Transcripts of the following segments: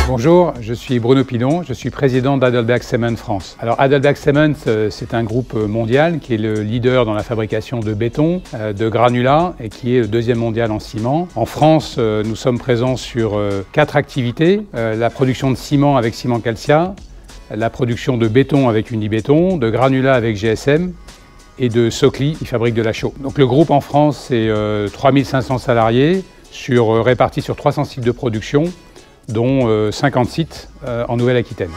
Bonjour, je suis Bruno Pilon, je suis président d'Heidelberg Cement France. Alors Heidelberg Cement, c'est un groupe mondial qui est le leader dans la fabrication de béton, de granulats et qui est le deuxième mondial en ciment. En France, nous sommes présents sur 4 activités, la production de ciment avec Ciment Calcia, la production de béton avec Unibéton, de granulats avec GSM et de Socli qui fabrique de la chaux. Donc le groupe en France, c'est 3500 salariés répartis sur 300 sites de production, dont 50 sites en Nouvelle-Aquitaine.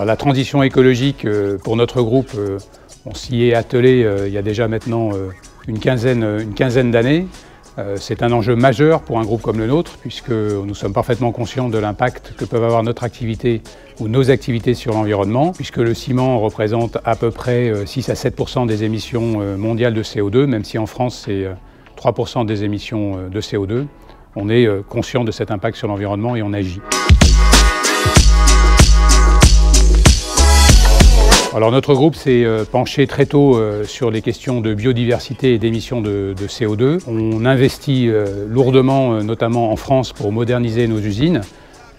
La transition écologique pour notre groupe, on s'y est attelé il y a déjà maintenant une quinzaine d'années. C'est un enjeu majeur pour un groupe comme le nôtre, puisque nous sommes parfaitement conscients de l'impact que peuvent avoir notre activité ou nos activités sur l'environnement, puisque le ciment représente à peu près 6 à 7% des émissions mondiales de CO2, même si en France c'est 3% des émissions de CO2. On est conscient de cet impact sur l'environnement et on agit. Alors notre groupe s'est penché très tôt sur les questions de biodiversité et d'émissions de CO2. On investit lourdement, notamment en France, pour moderniser nos usines.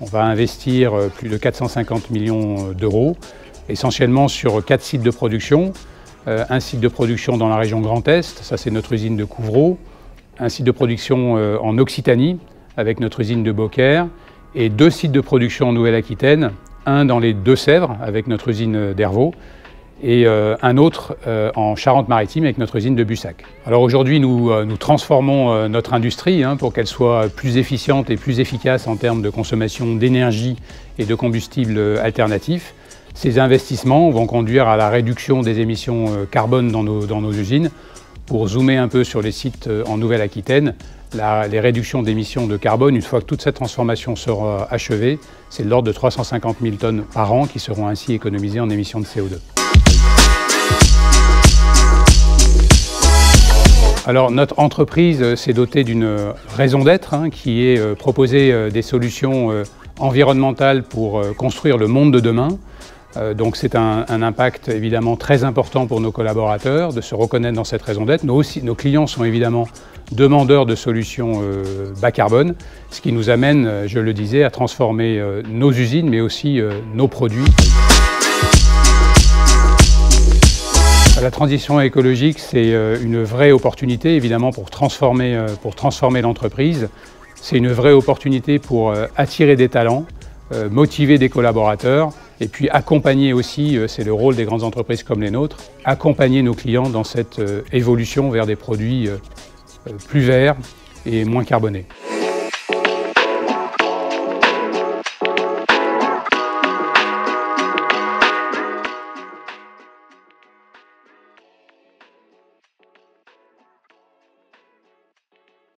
On va investir plus de 450 millions d'euros, essentiellement sur 4 sites de production. Un site de production dans la région Grand Est, ça c'est notre usine de Couvreau. Un site de production en Occitanie, avec notre usine de Beaucaire. Et 2 sites de production en Nouvelle-Aquitaine, un dans les Deux-Sèvres, avec notre usine d'Hervaux, et un autre en Charente-Maritime, avec notre usine de Bussac. Alors aujourd'hui, nous transformons notre industrie pour qu'elle soit plus efficiente et plus efficace en termes de consommation d'énergie et de combustibles alternatifs. Ces investissements vont conduire à la réduction des émissions carbone dans nos usines. Pour zoomer un peu sur les sites en Nouvelle-Aquitaine, les réductions d'émissions de carbone, une fois que toute cette transformation sera achevée, c'est de l'ordre de 350 000 tonnes par an qui seront ainsi économisées en émissions de CO2. Alors notre entreprise s'est dotée d'une raison d'être qui est proposer des solutions environnementales pour construire le monde de demain. Donc c'est un impact évidemment très important pour nos collaborateurs de se reconnaître dans cette raison d'être. Nos clients sont évidemment demandeurs de solutions bas carbone, ce qui nous amène, je le disais, à transformer nos usines mais aussi nos produits. La transition écologique, c'est une vraie opportunité évidemment pour transformer l'entreprise. C'est une vraie opportunité pour attirer des talents, motiver des collaborateurs et puis accompagner aussi, c'est le rôle des grandes entreprises comme les nôtres, accompagner nos clients dans cette évolution vers des produits plus verts et moins carbonés.